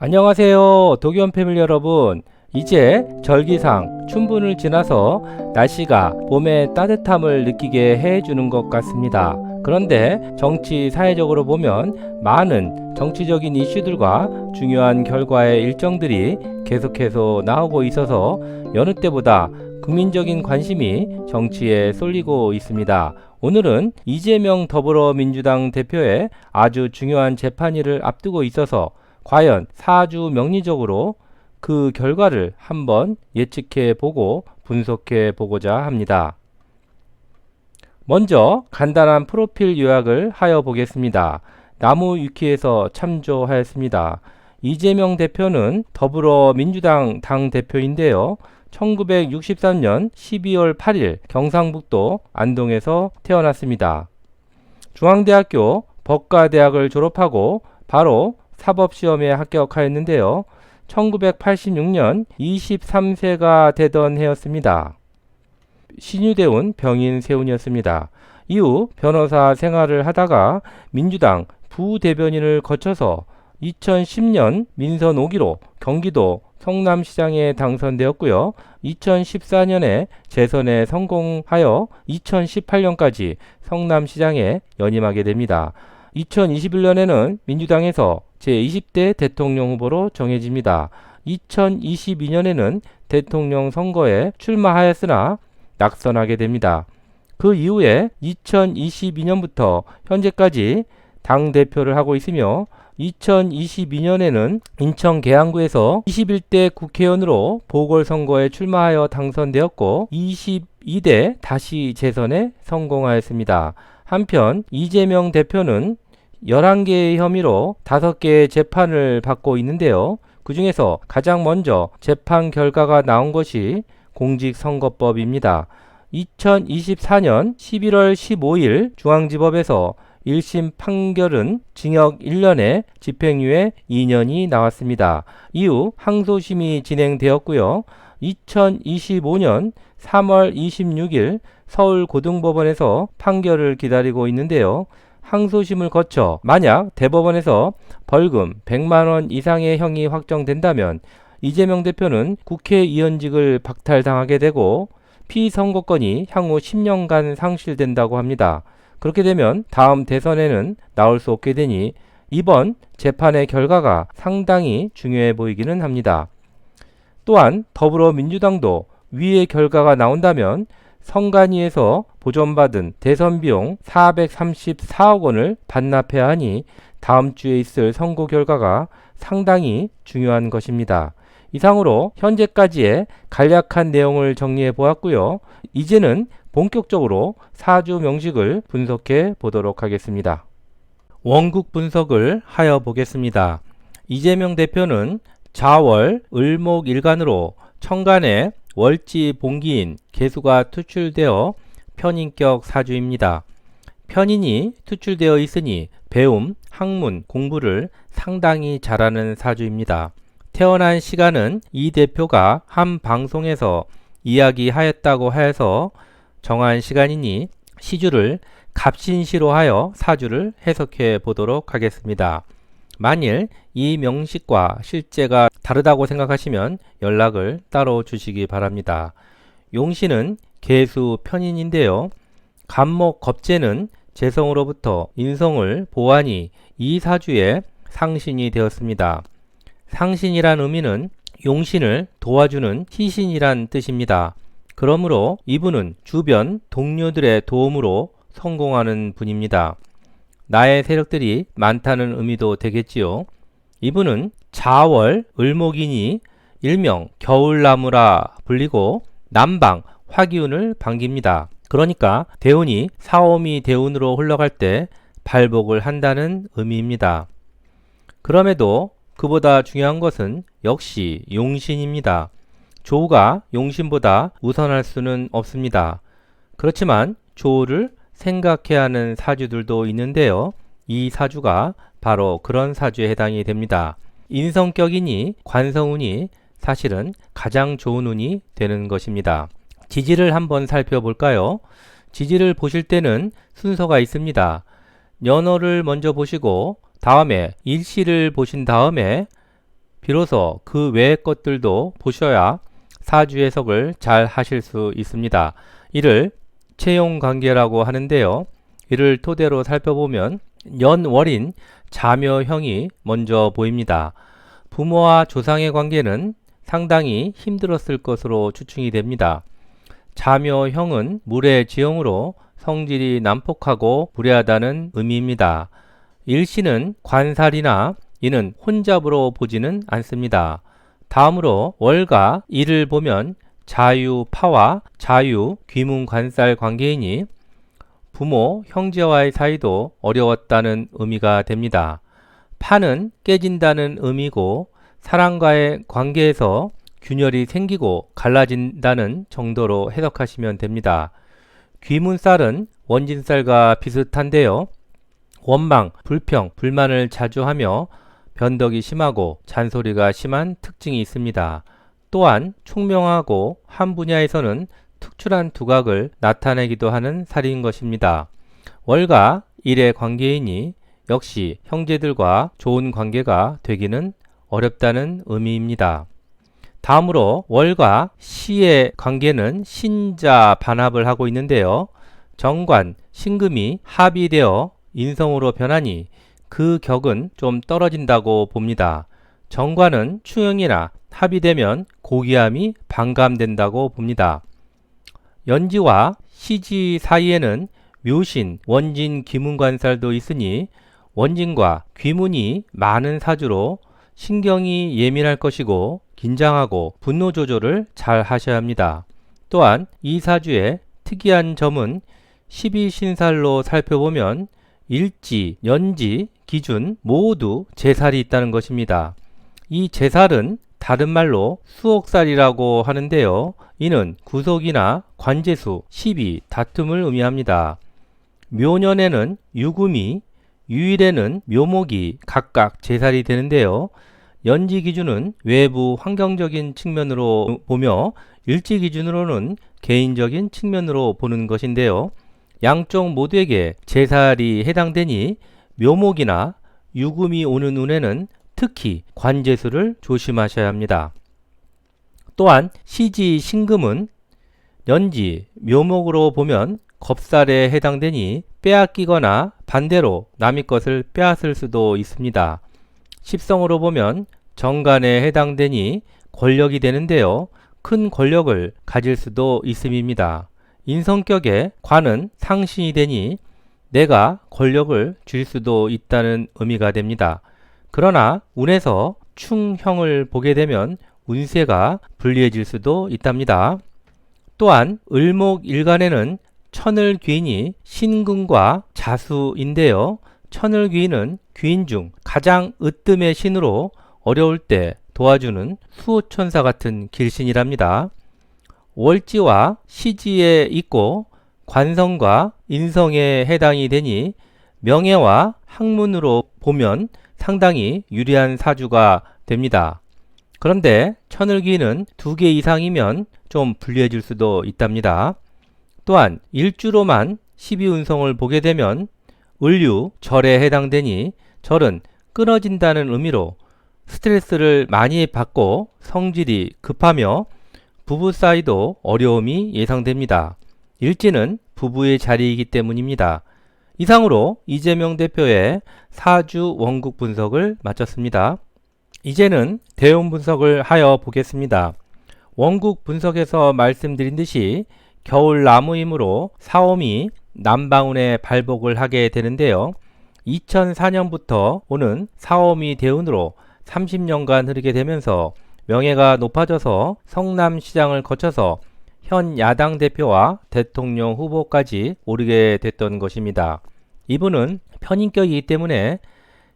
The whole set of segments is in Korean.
안녕하세요. 도겸 패밀리 여러분. 이제 절기상 춘분을 지나서 날씨가 봄의 따뜻함을 느끼게 해주는 것 같습니다. 그런데 정치 사회적으로 보면 많은 정치적인 이슈들과 중요한 결과의 일정들이 계속해서 나오고 있어서 여느 때보다 국민적인 관심이 정치에 쏠리고 있습니다. 오늘은 이재명 더불어민주당 대표의 아주 중요한 재판일을 앞두고 있어서 과연 사주 명리적으로 그 결과를 한번 예측해 보고 분석해 보고자 합니다. 먼저 간단한 프로필 요약을 하여 보겠습니다. 나무위키에서 참조하였습니다. 이재명 대표는 더불어민주당 당대표인데요. 1963년 12월 8일 경상북도 안동에서 태어났습니다. 중앙대학교 법과대학을 졸업하고 바로 사법시험에 합격하였는데요. 1986년 23세가 되던 해였습니다. 신유대운 병인 세운이었습니다. 이후 변호사 생활을 하다가 민주당 부대변인을 거쳐서 2010년 민선 5기로 경기도 성남시장에 당선되었고요. 2014년에 재선에 성공하여 2018년까지 성남시장에 연임하게 됩니다. 2021년에는 민주당에서 제20대 대통령 후보로 정해집니다. 2022년에는 대통령 선거에 출마하였으나 낙선하게 됩니다. 그 이후에 2022년부터 현재까지 당대표를 하고 있으며 2022년에는 인천 계양구에서 21대 국회의원으로 보궐선거에 출마하여 당선되었고 22대 다시 재선에 성공하였습니다. 한편 이재명 대표는 11개의 혐의로 5개의 재판을 받고 있는데요. 그 중에서 가장 먼저 재판 결과가 나온 것이 공직선거법입니다. 2024년 11월 15일 중앙지법에서 1심 판결은 징역 1년에 집행유예 2년이 나왔습니다. 이후 항소심이 진행되었고요. 2025년 3월 26일 서울고등법원에서 판결을 기다리고 있는데요. 항소심을 거쳐 만약 대법원에서 벌금 100만원 이상의 형이 확정된다면 이재명 대표는 국회의원직을 박탈당하게 되고 피선거권이 향후 10년간 상실된다고 합니다. 그렇게 되면 다음 대선에는 나올 수 없게 되니 이번 재판의 결과가 상당히 중요해 보이기는 합니다. 또한 더불어민주당도 위의 결과가 나온다면 선관위에서 보전받은 대선비용 434억 원을 반납해야 하니 다음 주에 있을 선거 결과가 상당히 중요한 것입니다. 이상으로 현재까지의 간략한 내용을 정리해 보았고요. 이제는 본격적으로 사주 명식을 분석해 보도록 하겠습니다. 원국 분석을 하여 보겠습니다. 이재명 대표는 자월 을목일간으로 천간에 월지 봉기인 계수가 투출되어 편인격 사주입니다. 편인이 투출되어 있으니 배움, 학문, 공부를 상당히 잘하는 사주입니다. 태어난 시간은 이 대표가 한 방송에서 이야기하였다고 하여서 정한 시간이니 시주를 갑신시로 하여 사주를 해석해 보도록 하겠습니다. 만일 이 명식과 실제가 다르다고 생각하시면 연락을 따로 주시기 바랍니다. 용신은 계수 편인인데요. 간목 겁재는 재성으로부터 인성을 보하니 이 사주에 상신이 되었습니다. 상신이란 의미는 용신을 도와주는 희신이란 뜻입니다. 그러므로 이분은 주변 동료들의 도움으로 성공하는 분입니다. 나의 세력들이 많다는 의미도 되겠지요. 이분은 자월 을목이니 일명 겨울나무라 불리고 남방 화기운을 반깁니다. 그러니까 대운이 사오미 대운으로 흘러갈 때 발복을 한다는 의미입니다. 그럼에도 그보다 중요한 것은 역시 용신입니다. 조우가 용신보다 우선할 수는 없습니다. 그렇지만 조우를 생각해야 하는 사주들도 있는데요. 이 사주가 바로 그런 사주에 해당이 됩니다. 인성격이니 관성운이 사실은 가장 좋은 운이 되는 것입니다. 지지를 한번 살펴볼까요? 지지를 보실 때는 순서가 있습니다. 연호를 먼저 보시고 다음에 일시를 보신 다음에 비로소 그 외의 것들도 보셔야 사주 해석을 잘 하실 수 있습니다. 이를 채용관계라고 하는데요. 이를 토대로 살펴보면 연월인 자묘형이 먼저 보입니다. 부모와 조상의 관계는 상당히 힘들었을 것으로 추측이 됩니다. 자묘형은 물의 지형으로 성질이 난폭하고 무례하다는 의미입니다. 일신은 관살이나 이는 혼잡으로 보지는 않습니다. 다음으로 월과 일을 보면 자유파와 자유 귀문관살 관계이니 부모, 형제와의 사이도 어려웠다는 의미가 됩니다. 파는 깨진다는 의미고 사람과의 관계에서 균열이 생기고 갈라진다는 정도로 해석하시면 됩니다. 귀문살은 원진살과 비슷한데요. 원망, 불평, 불만을 자주 하며 변덕이 심하고 잔소리가 심한 특징이 있습니다. 또한 총명하고 한 분야에서는 특출한 두각을 나타내기도 하는 살인 것입니다. 월과 일의 관계이니 역시 형제들과 좋은 관계가 되기는 어렵다는 의미입니다. 다음으로 월과 시의 관계는 신자 반합을 하고 있는데요. 정관, 신금이 합의되어 인성으로 변하니 그 격은 좀 떨어진다고 봅니다. 정관은 충형이나 합의되면 고귀함이 반감된다고 봅니다. 연지와 시지 사이에는 묘신, 원진, 귀문관살도 있으니 원진과 귀문이 많은 사주로 신경이 예민할 것이고 긴장하고 분노 조절을 잘 하셔야 합니다. 또한 이 사주의 특이한 점은 12신살로 살펴보면 일지, 연지, 기준 모두 제살이 있다는 것입니다. 이 제살은 다른 말로 수옥살이라고 하는데요. 이는 구속이나 관제수, 시비, 다툼을 의미합니다. 묘년에는 유금이, 유일에는 묘목이 각각 제살이 되는데요. 연지 기준은 외부 환경적인 측면으로 보며 일지 기준으로는 개인적인 측면으로 보는 것인데요. 양쪽 모두에게 제살이 해당되니 묘목이나 유금이 오는 운에는 특히 관제수를 조심하셔야 합니다. 또한 시지 신금은 연지 묘목으로 보면 겁살에 해당되니 빼앗기거나 반대로 남의 것을 빼앗을 수도 있습니다. 십성으로 보면 정관에 해당되니 권력이 되는데요. 큰 권력을 가질 수도 있음입니다. 인성격에 관은 상신이 되니 내가 권력을 줄 수도 있다는 의미가 됩니다. 그러나 운에서 충형을 보게 되면 운세가 불리해질 수도 있답니다. 또한 을목일간에는 천을귀인이 신금과 자수인데요. 천을귀인은 귀인 중 가장 으뜸의 신으로 어려울 때 도와주는 수호천사 같은 길신이랍니다. 월지와 시지에 있고 관성과 인성에 해당이 되니 명예와 학문으로 보면 상당히 유리한 사주가 됩니다. 그런데 천을귀인은 2개 이상이면 좀 불리해질 수도 있답니다. 또한 일주로만 12운성을 보게 되면 을류, 절에 해당되니 절은 끊어진다는 의미로 스트레스를 많이 받고 성질이 급하며 부부 사이도 어려움이 예상됩니다. 일지는 부부의 자리이기 때문입니다. 이상으로 이재명 대표의 사주 원국 분석을 마쳤습니다. 이제는 대운 분석을 하여 보겠습니다. 원국 분석에서 말씀드린 듯이 겨울 나무이므로 사오미 남방운에 발복을 하게 되는데요. 2004년부터 오는 사오미 대운으로 30년간 흐르게 되면서 명예가 높아져서 성남시장을 거쳐서 현 야당 대표와 대통령 후보까지 오르게 됐던 것입니다. 이분은 편인격이기 때문에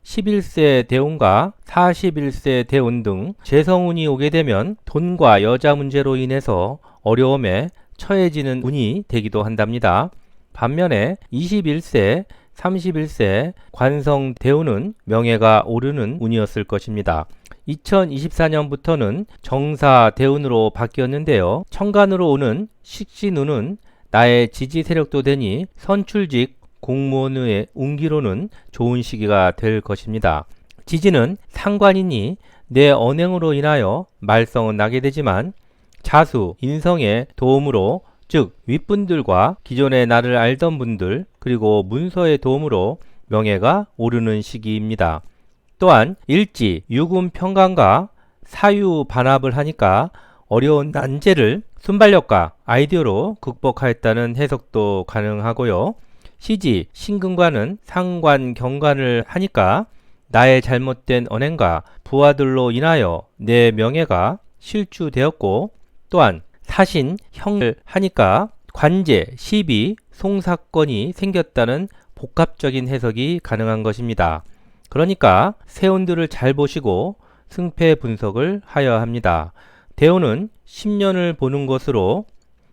11세 대운과 41세 대운 등 재성운이 오게 되면 돈과 여자 문제로 인해서 어려움에 처해지는 운이 되기도 한답니다. 반면에 21세, 31세 관성 대운은 명예가 오르는 운이었을 것입니다. 2024년부터는 정사 대운으로 바뀌었는데요. 천간으로 오는 식신운은 나의 지지 세력도 되니 선출직 공무원의 운기로는 좋은 시기가 될 것입니다. 지지는 상관이니 내 언행으로 인하여 말썽은 나게 되지만 자수, 인성의 도움으로, 즉 윗분들과 기존에 나를 알던 분들 그리고 문서의 도움으로 명예가 오르는 시기입니다. 또한 일지, 유금 평강과 사유 반합을 하니까 어려운 난제를 순발력과 아이디어로 극복하였다는 해석도 가능하고요. 시지, 신금과는 상관, 경관을 하니까 나의 잘못된 언행과 부하들로 인하여 내 명예가 실추되었고, 또한 사신, 형을 하니까 관제, 시비, 송사건이 생겼다는 복합적인 해석이 가능한 것입니다. 그러니까 세운들을 잘 보시고 승패 분석을 하여야 합니다. 대운은 10년을 보는 것으로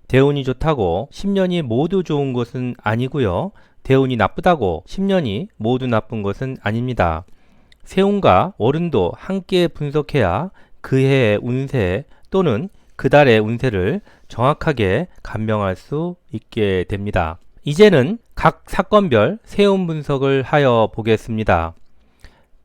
대운이 좋다고 10년이 모두 좋은 것은 아니고요. 대운이 나쁘다고 10년이 모두 나쁜 것은 아닙니다. 세운과 월운도 함께 분석해야 그 해의 운세 또는 그 달의 운세를 정확하게 감명할 수 있게 됩니다. 이제는 각 사건별 세운 분석을 하여 보겠습니다.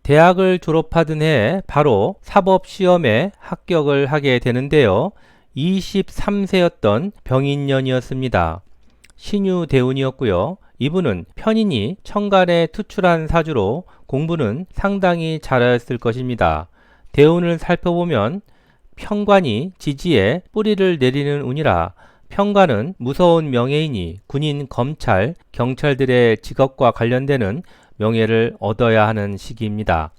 대학을 졸업하던 해에 바로 사법시험에 합격을 하게 되는데요. 23세였던 병인년이었습니다. 신유 대운이었고요. 이분은 편인이 천간에 투출한 사주로 공부는 상당히 잘하였을 것입니다. 대운을 살펴보면 편관이 지지에 뿌리를 내리는 운이라 편관은 무서운 명예이니 군인, 검찰, 경찰들의 직업과 관련되는 명예를 얻어야 하는 시기입니다.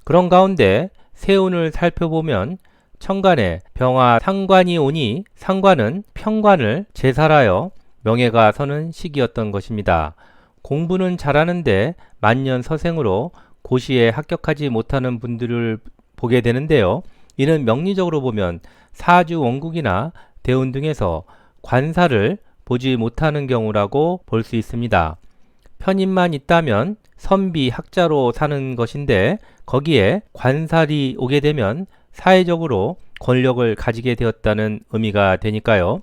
그런 가운데 세운을 살펴보면 천간에 병화 상관이 오니 상관은 편관을 제살하여 명예가 서는 시기였던 것입니다. 공부는 잘하는데 만년서생으로 고시에 합격하지 못하는 분들을 보게 되는데요. 이는 명리적으로 보면 사주 원국이나 대운 등에서 관사를 보지 못하는 경우라고 볼 수 있습니다. 편인만 있다면 선비 학자로 사는 것인데 거기에 관살이 오게 되면 사회적으로 권력을 가지게 되었다는 의미가 되니까요.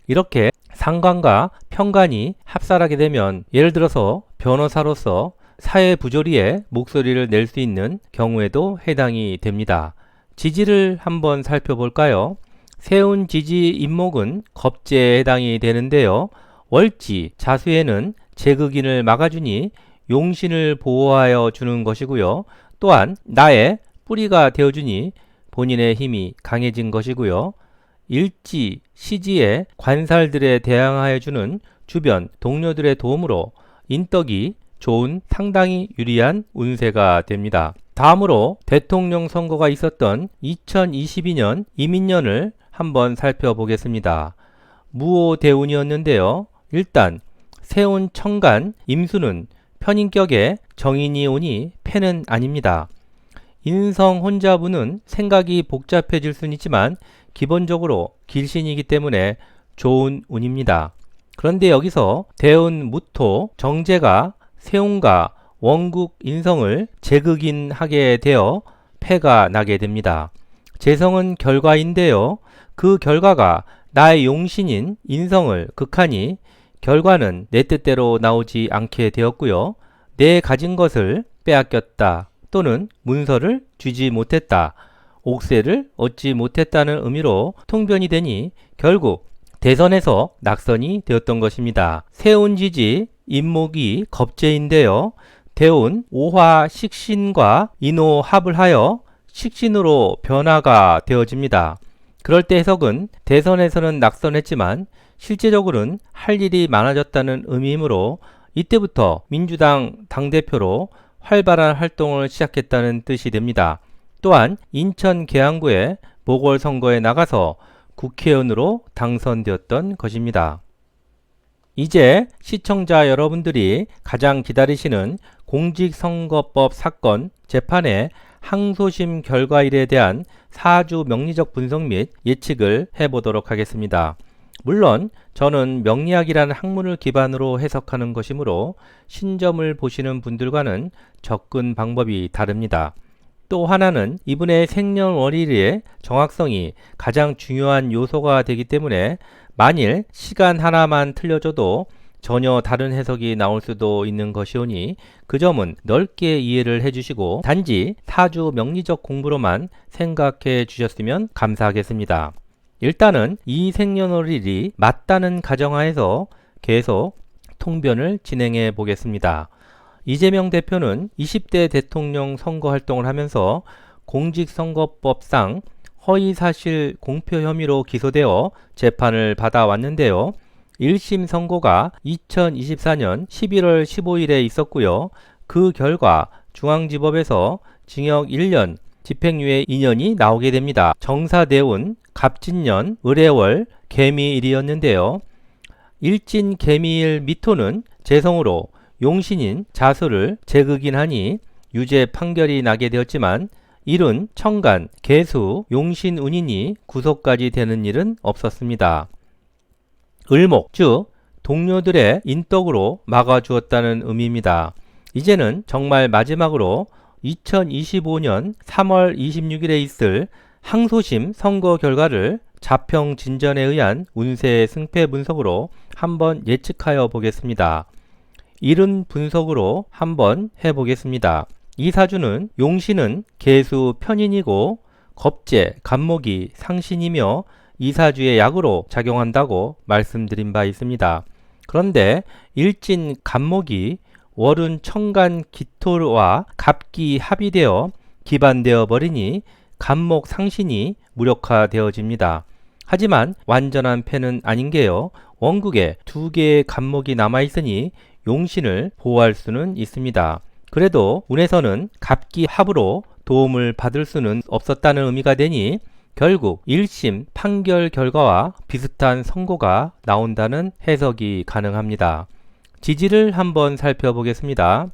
이렇게 상관과 편관이 합살하게 되면 예를 들어서 변호사로서 사회 부조리에 목소리를 낼 수 있는 경우에도 해당이 됩니다. 지지를 한번 살펴볼까요? 세운 지지 임목은 겁재에 해당이 되는데요. 월지 자수에는 제극인을 막아주니 용신을 보호하여 주는 것이고요. 또한 나의 뿌리가 되어주니 본인의 힘이 강해진 것이고요. 일지, 시지에 관살들에 대항하여 주는 주변 동료들의 도움으로 인덕이 좋은 상당히 유리한 운세가 됩니다. 다음으로 대통령 선거가 있었던 2022년 이민년을 한번 살펴보겠습니다. 무오대운이었는데요. 일단 세운 천간 임수는 편인격에 정인이 오니 패는 아닙니다. 인성 혼자분은 생각이 복잡해질 수는 있지만 기본적으로 길신이기 때문에 좋은 운입니다. 그런데 여기서 대운 무토 정제가 세운과 원국 인성을 제극인하게 되어 패가 나게 됩니다. 재성은 결과인데요. 그 결과가 나의 용신인 인성을 극하니 결과는 내 뜻대로 나오지 않게 되었고요. 내 가진 것을 빼앗겼다 또는 문서를 쥐지 못했다, 옥세를 얻지 못했다는 의미로 통변이 되니 결국 대선에서 낙선이 되었던 것입니다. 세운지지 임목이 겁재인데요. 대운 오화 식신과 인호 합을 하여 식신으로 변화가 되어집니다. 그럴 때 해석은 대선에서는 낙선했지만 실제적으로는 할 일이 많아졌다는 의미이므로 이때부터 민주당 당대표로 활발한 활동을 시작했다는 뜻이 됩니다. 또한 인천 계양구에 보궐선거에 나가서 국회의원으로 당선되었던 것입니다. 이제 시청자 여러분들이 가장 기다리시는 공직선거법 사건 재판의 항소심 결과일에 대한 사주 명리적 분석 및 예측을 해보도록 하겠습니다. 물론 저는 명리학이라는 학문을 기반으로 해석하는 것이므로 신점을 보시는 분들과는 접근 방법이 다릅니다. 또 하나는 이분의 생년월일의 정확성이 가장 중요한 요소가 되기 때문에 만일 시간 하나만 틀려줘도 전혀 다른 해석이 나올 수도 있는 것이오니 그 점은 넓게 이해를 해주시고 단지 사주 명리적 공부로만 생각해 주셨으면 감사하겠습니다. 일단은 이 생년월일이 맞다는 가정하에서 계속 통변을 진행해 보겠습니다. 이재명 대표는 20대 대통령 선거 활동을 하면서 공직선거법상 허위사실 공표 혐의로 기소되어 재판을 받아왔는데요. 1심 선고가 2024년 11월 15일에 있었고요. 그 결과 중앙지법에서 징역 1년, 집행유예 2년이 나오게 됩니다. 정사대운 갑진년 을해월 개미일이었는데요. 일진 개미일 미토는 재성으로 용신인 자수를 재극인하니 유죄 판결이 나게 되었지만 일은 청간, 개수, 용신운이니 구속까지 되는 일은 없었습니다. 을목, 즉 동료들의 인덕으로 막아주었다는 의미입니다. 이제는 정말 마지막으로 2025년 3월 26일에 있을 항소심 선거 결과를 자평진전에 의한 운세 승패 분석으로 한번 예측하여 보겠습니다. 이른 분석으로 한번 해보겠습니다. 이 사주는 용신은 계수 편인이고 겁재, 간목이 상신이며 이 사주의 약으로 작용한다고 말씀드린 바 있습니다. 그런데 일진 간목이 월은 청간 기토와 갑기 합의되어 기반되어 버리니 간목 상신이 무력화되어집니다. 하지만 완전한 패는 아닌 게요. 원국에 2개의 간목이 남아있으니 용신을 보호할 수는 있습니다. 그래도 운에서는 갑기 합으로 도움을 받을 수는 없었다는 의미가 되니 결국 1심 판결 결과와 비슷한 선고가 나온다는 해석이 가능합니다. 지지를 한번 살펴보겠습니다.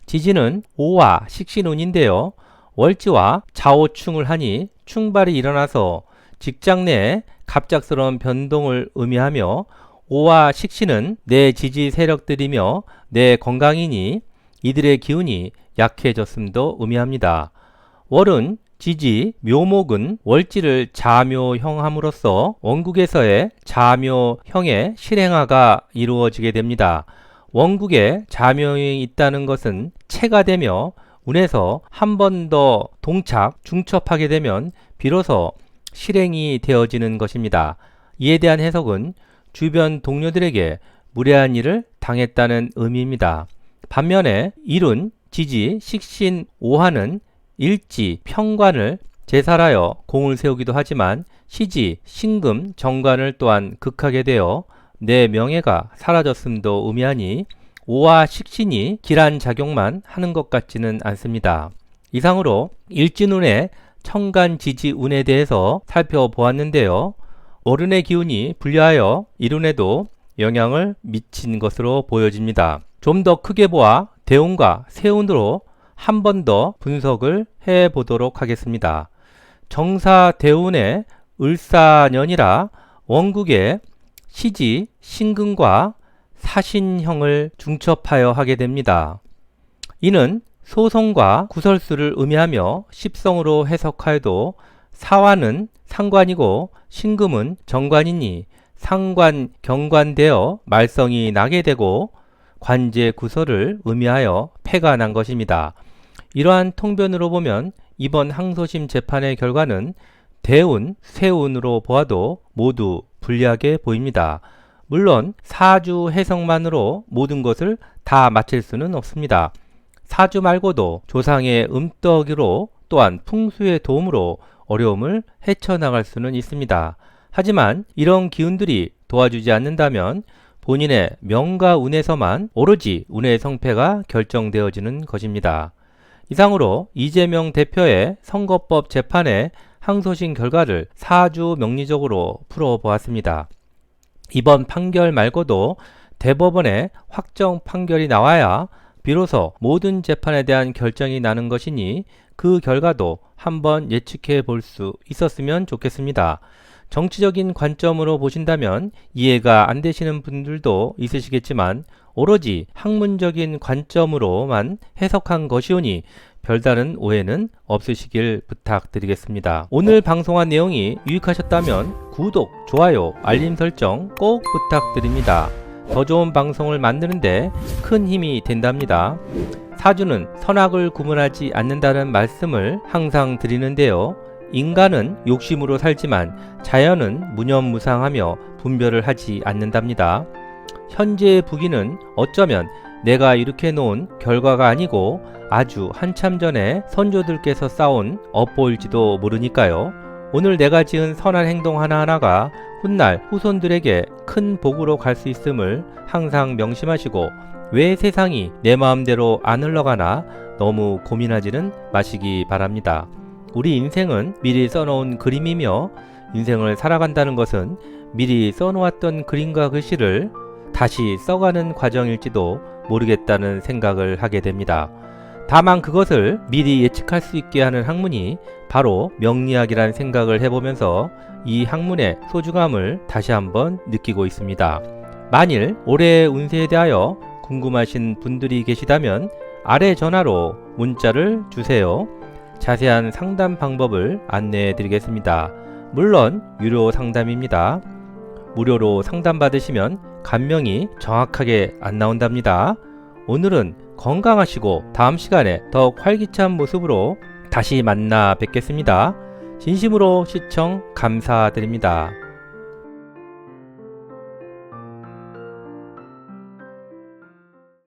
지지는 오화 식신운인데요. 월지와 좌오충을 하니 충발이 일어나서 직장 내에 갑작스러운 변동을 의미하며 오화 식신은 내 지지 세력들이며 내 건강이니 이들의 기운이 약해졌음도 의미합니다. 월은 지지, 묘목은 월지를 자묘형함으로써 원국에서의 자묘형의 실행화가 이루어지게 됩니다. 원국에 자묘형이 있다는 것은 체가 되며 운에서 한 번 더 동착, 중첩하게 되면 비로소 실행이 되어지는 것입니다. 이에 대한 해석은 주변 동료들에게 무례한 일을 당했다는 의미입니다. 반면에 일운, 지지, 식신, 오화는 일지, 평관을 제살하여 공을 세우기도 하지만 시지, 신금, 정관을 또한 극하게 되어 내 명예가 사라졌음도 의미하니 오화 식신이 길한 작용만 하는 것 같지는 않습니다. 이상으로 일진운의 청간지지운에 대해서 살펴보았는데요. 어른의 기운이 불리하여 일운에도 영향을 미친 것으로 보여집니다. 좀 더 크게 보아 대운과 세운으로 한 번 더 분석을 해 보도록 하겠습니다. 정사대운의 을사년이라 원국의 시지, 신금과 사신형을 중첩하여 하게 됩니다. 이는 소성과 구설수를 의미하며 십성으로 해석하여도 사화는 상관이고 신금은 정관이니 상관, 경관되어 말썽이 나게 되고 관제 구설을 의미하여 패가 난 것입니다. 이러한 통변으로 보면 이번 항소심 재판의 결과는 대운, 세운으로 보아도 모두 불리하게 보입니다. 물론 사주 해석만으로 모든 것을 다 맞힐 수는 없습니다. 사주 말고도 조상의 음덕으로 또한 풍수의 도움으로 어려움을 헤쳐나갈 수는 있습니다. 하지만 이런 기운들이 도와주지 않는다면 본인의 명과 운에서만 오로지 운의 성패가 결정되어지는 것입니다. 이상으로 이재명 대표의 선거법 재판의 항소심 결과를 사주 명리적으로 풀어보았습니다. 이번 판결 말고도 대법원의 확정 판결이 나와야 비로소 모든 재판에 대한 결정이 나는 것이니 그 결과도 한번 예측해 볼 수 있었으면 좋겠습니다. 정치적인 관점으로 보신다면 이해가 안 되시는 분들도 있으시겠지만 오로지 학문적인 관점으로만 해석한 것이오니 별다른 오해는 없으시길 부탁드리겠습니다. 오늘 방송한 내용이 유익하셨다면 구독, 좋아요, 알림 설정 꼭 부탁드립니다. 더 좋은 방송을 만드는데 큰 힘이 된답니다. 사주는 선악을 구분하지 않는다는 말씀을 항상 드리는데요. 인간은 욕심으로 살지만 자연은 무념무상하며 분별을 하지 않는답니다. 현재의 부기는 어쩌면 내가 이렇게 놓은 결과가 아니고 아주 한참 전에 선조들께서 쌓은 업보일지도 모르니까요. 오늘 내가 지은 선한 행동 하나하나가 훗날 후손들에게 큰 복으로 갈 수 있음을 항상 명심하시고 왜 세상이 내 마음대로 안 흘러가나 너무 고민하지는 마시기 바랍니다. 우리 인생은 미리 써놓은 그림이며 인생을 살아간다는 것은 미리 써놓았던 그림과 글씨를 다시 써가는 과정일지도 모르겠다는 생각을 하게 됩니다. 다만 그것을 미리 예측할 수 있게 하는 학문이 바로 명리학이라는 생각을 해보면서 이 학문의 소중함을 다시 한번 느끼고 있습니다. 만일 올해의 운세에 대하여 궁금하신 분들이 계시다면 아래 전화로 문자를 주세요. 자세한 상담 방법을 안내해 드리겠습니다. 물론 유료 상담입니다. 무료로 상담 받으시면 간명이 정확하게 안 나온답니다. 오늘은 건강하시고 다음 시간에 더욱 활기찬 모습으로 다시 만나 뵙겠습니다. 진심으로 시청 감사드립니다.